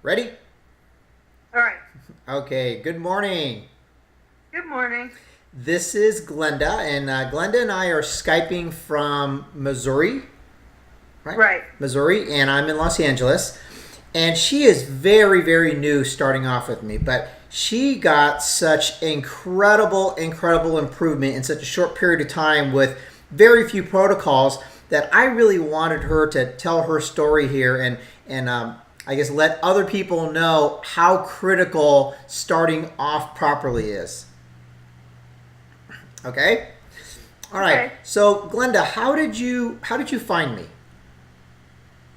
Ready? All right. Okay, good morning. Good morning. This is Glenda, and Glenda and I are Skyping from Missouri, right? Right. Missouri, and I'm in Los Angeles. And she is very, very new starting off with me, but she got such incredible improvement in such a short period of time with very few protocols that I really wanted her to tell her story here and I guess let other people know how critical starting off properly is. Okay? All right. Okay. So, Glenda, how did you find me?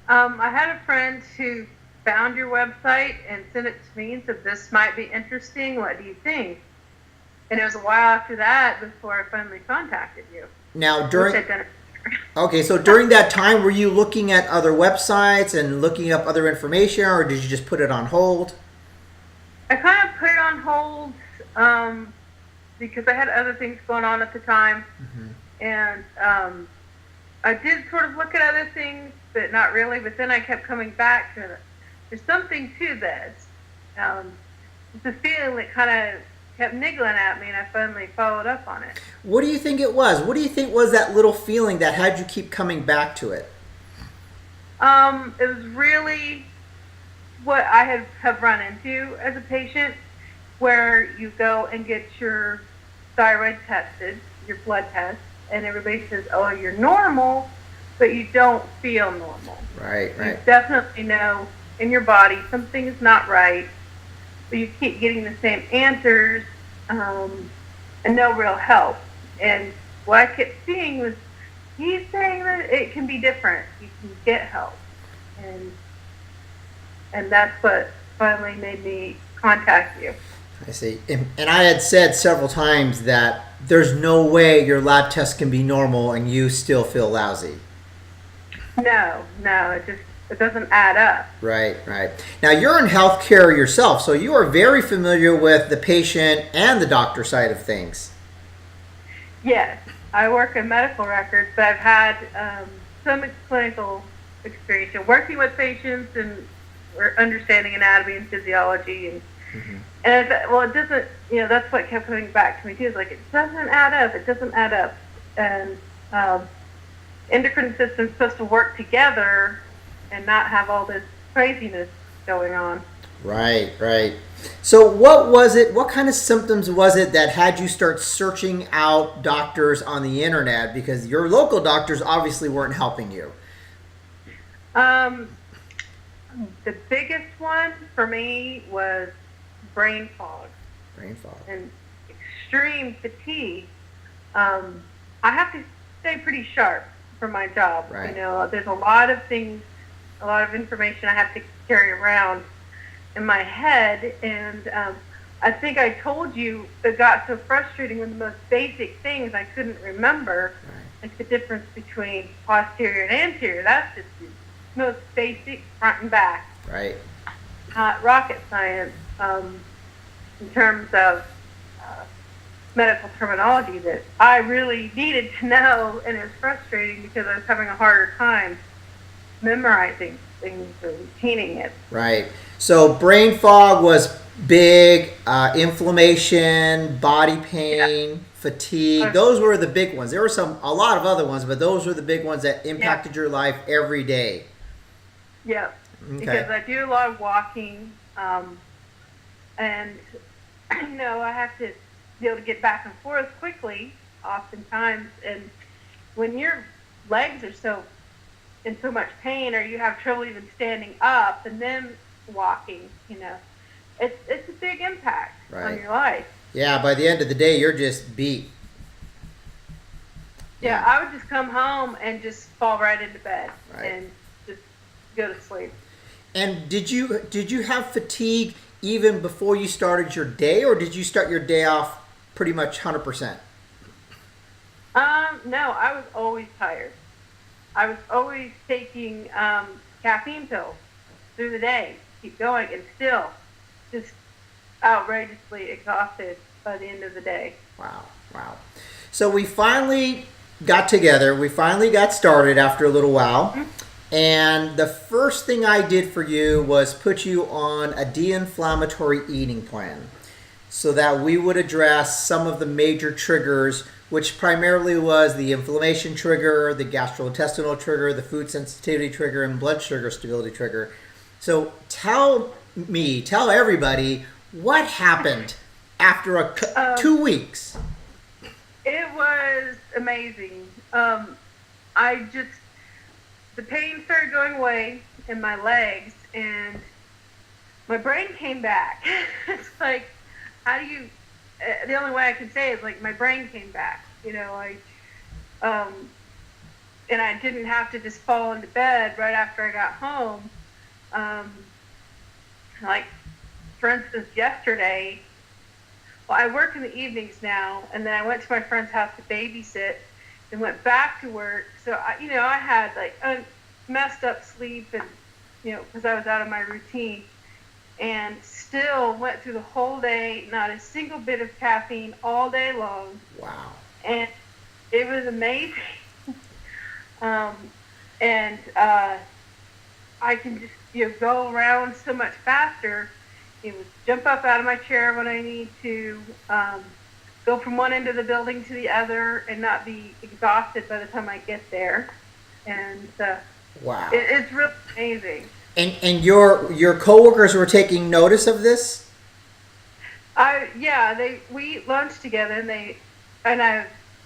I had a friend who found your website and sent it to me and said, "This might be interesting. What do you think?" And it was a while after that before I finally contacted you. Now, Which during I'd done. Okay, so during that time, were you looking at other websites and looking up other information, or did you just put it on hold? I kind of put it on hold because I had other things going on at the time, and I did sort of look at other things, but not really. But then I kept coming back to it. There's something to this. It's a feeling that kind of kept niggling at me, and I finally followed up on it. What do you think it was? What do you think was that little feeling that had you keep coming back to it? It was really what I have run into as a patient, where you go and get your thyroid tested, your blood test, and everybody says, "Oh, you're normal," but you don't feel normal. Right, You right. definitely know in your body something is not right, but you keep getting the same answers and no real help. And what I kept seeing was he's saying that it can be different. You can get help, and that's what finally made me contact you. I see. And I had said several times that there's no way your lab test can be normal and you still feel lousy. No, it doesn't add up. Right, right. Now, you're in healthcare yourself, so you are very familiar with the patient and the doctor side of things. Yes, I work in medical records, but I've had some clinical experience in working with patients and understanding anatomy and physiology. And I thought, well, it doesn't, that's what kept coming back to me too. It's like, it doesn't add up. It doesn't add up. And endocrine system's supposed to work together and not have all this craziness going on. Right, right. So what was it, what kind of symptoms was it that had you start searching out doctors on the internet? Because your local doctors obviously weren't helping you. Um, the biggest one for me was brain fog Brain fog. and extreme fatigue. I have to stay pretty sharp for my job. Right. There's a lot of things, a lot of information I have to carry around in my head, and I think I told you it got so frustrating when the most basic things I couldn't remember, Right. like the difference between posterior and anterior. That's just the most basic, front and back. Right. Not rocket science in terms of medical terminology that I really needed to know, and it was frustrating because I was having a harder time memorizing things or retaining it. Right. So brain fog was big, inflammation, body pain, fatigue. Those were the big ones. There were a lot of other ones, but those were the big ones that impacted your life every day. Yeah, Okay. because I do a lot of walking, and I have to be able to get back and forth quickly, oftentimes. And when your legs are so in so much pain, or you have trouble even standing up and then walking, it's a big impact on Right. your life. Yeah, by the end of the day, you're just beat. Yeah, I would just come home and just fall right into bed Right. and just go to sleep. And did you have fatigue even before you started your day, or did you start your day off pretty much 100%? No, I was always tired. I was always taking caffeine pills through the day, keep going, and still just outrageously exhausted by the end of the day. Wow, wow. So we finally got together. We finally got started after a little while. And the first thing I did for you was put you on a de-inflammatory eating plan so that we would address some of the major triggers, which primarily was the inflammation trigger, the gastrointestinal trigger, the food sensitivity trigger, and blood sugar stability trigger. So tell everybody what happened after 2 weeks. It was amazing. The pain started going away in my legs, and my brain came back. It's like, how do you? The only way I can say is like my brain came back. And I didn't have to just fall into bed right after I got home. Like, for instance, yesterday. Well, I work in the evenings now, and then I went to my friend's house to babysit, and went back to work. So I had like messed up sleep, and because I was out of my routine, and still went through the whole day, not a single bit of caffeine all day long. Wow. And it was amazing. And I can just go around so much faster. Jump up out of my chair when I need to, go from one end of the building to the other, and not be exhausted by the time I get there. And wow, it's really amazing. And your coworkers were taking notice of this? We ate lunch together, and they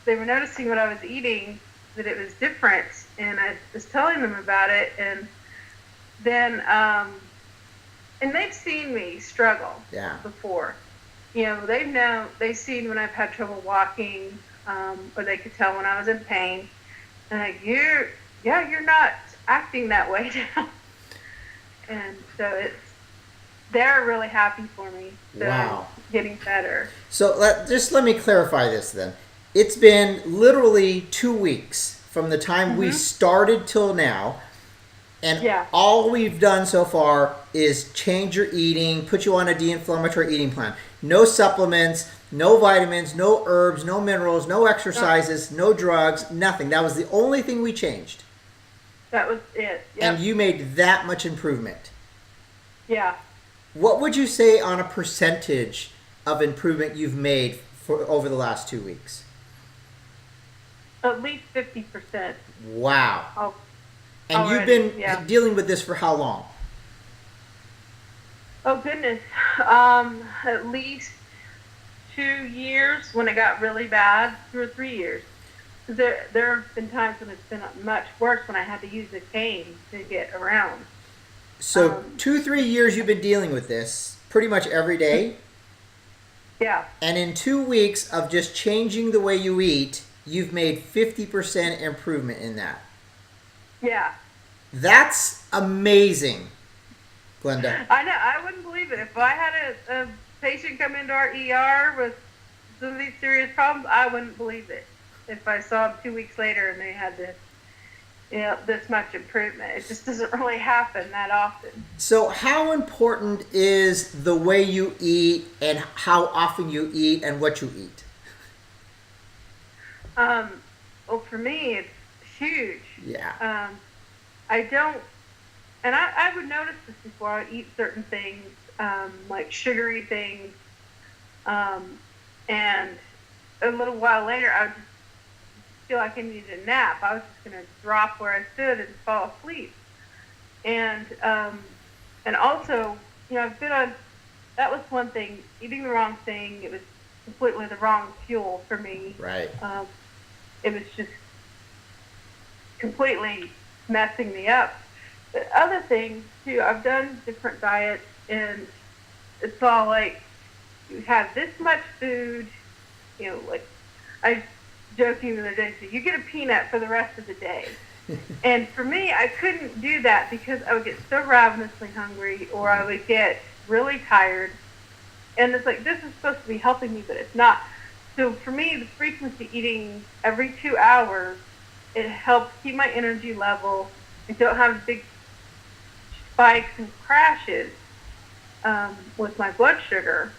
were noticing what I was eating, that it was different, and I was telling them about it, and then and they've seen me struggle before. They've seen when I've had trouble walking, or they could tell when I was in pain. And like, you're not acting that way now. And so they're really happy for me. Wow. Getting better. So let me clarify this then. It's been literally 2 weeks from the time we started till now. And all we've done so far is change your eating, put you on a de-inflammatory eating plan. No supplements, no vitamins, no herbs, no minerals, no exercises, no drugs, nothing. That was the only thing we changed. That was it. Yep. And you made that much improvement. Yeah. What would you say on a percentage of improvement you've made over the last 2 weeks? At least 50%. Wow. Oh. And Already, you've been dealing with this for how long? Oh, goodness. At least 2 years when it got really bad, 2 or 3 years. There have been times when it's been much worse when I had to use a cane to get around. So 2-3 years you've been dealing with this pretty much every day? Yeah. And in 2 weeks of just changing the way you eat, you've made 50% improvement in that. Yeah. That's amazing, Glenda. I know. I wouldn't believe it. If I had a patient come into our ER with some of these serious problems, I wouldn't believe it. If I saw them 2 weeks later and they had this much improvement. It just doesn't really happen that often. So how important is the way you eat and how often you eat and what you eat? Well, for me, it's huge. Yeah. I would notice this before. I would eat certain things, like sugary things, and a little while later, I would just feel like I needed a nap. I was just going to drop where I stood and fall asleep. And also, I've been on. That was one thing. Eating the wrong thing. It was completely the wrong fuel for me. Right. It was just completely messing me up. But other things too, I've done different diets, and it's all like, you have this much food, like I joking the other day, so you get a peanut for the rest of the day. And for me, I couldn't do that because I would get so ravenously hungry, or I would get really tired. And it's like, this is supposed to be helping me, but it's not. So for me, the frequency eating every 2 hours, it helps keep my energy level and don't have big spikes and crashes with my blood sugar,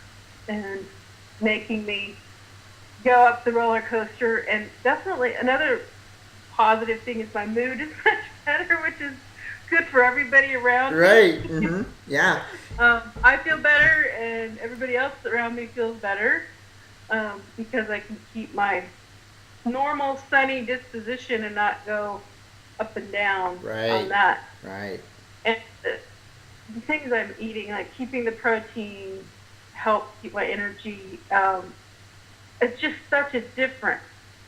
and making me go up the roller coaster. And definitely another positive thing is my mood is much better, which is good for everybody around me. Right. Mm-hmm. Yeah. I feel better, and everybody else around me feels better because I can keep my normal sunny disposition and not go up and down on that. Right. And the things I'm eating, like keeping the protein, helps keep my energy. It's just such a difference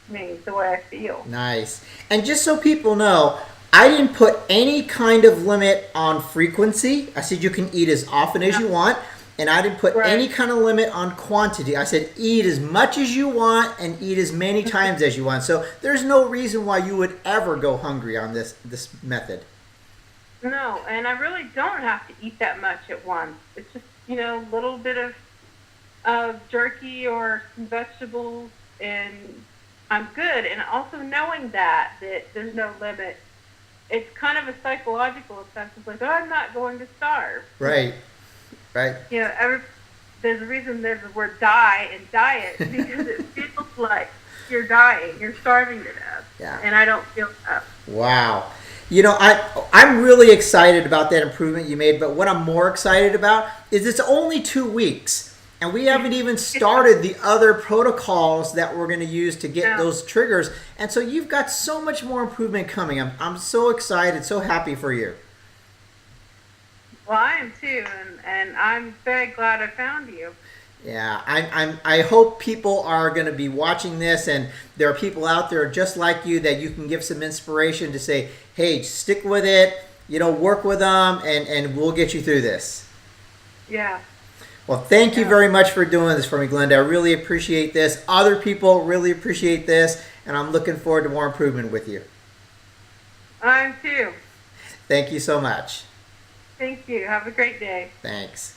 to me, the way I feel. Nice. And just so people know, I didn't put any kind of limit on frequency. I said you can eat as often as you want. And I didn't put any kind of limit on quantity. I said eat as much as you want and eat as many times as you want. So there's no reason why you would ever go hungry on this method. No, and I really don't have to eat that much at once. It's just, a little bit of jerky or some vegetables, and I'm good. And also knowing that there's no limit, it's kind of a psychological effect. It's like, oh, I'm not going to starve. Right. Right. There's a reason there's the word die in diet, because it feels like you're dying, you're starving to death. Yeah. And I don't feel that. Wow. I'm really excited about that improvement you made, but what I'm more excited about is it's only 2 weeks, and we haven't even started the other protocols that we're going to use to get those triggers. And so you've got so much more improvement coming. I'm so excited, so happy for you. Well, I am too, and I'm very glad I found you. Yeah, I hope people are going to be watching this, and there are people out there just like you that you can give some inspiration to say, hey, stick with it, work with them, and we'll get you through this. Yeah. Well, thank you very much for doing this for me, Glenda. I really appreciate this. Other people really appreciate this, and I'm looking forward to more improvement with you. I'm too. Thank you so much. Thank you. Have a great day. Thanks.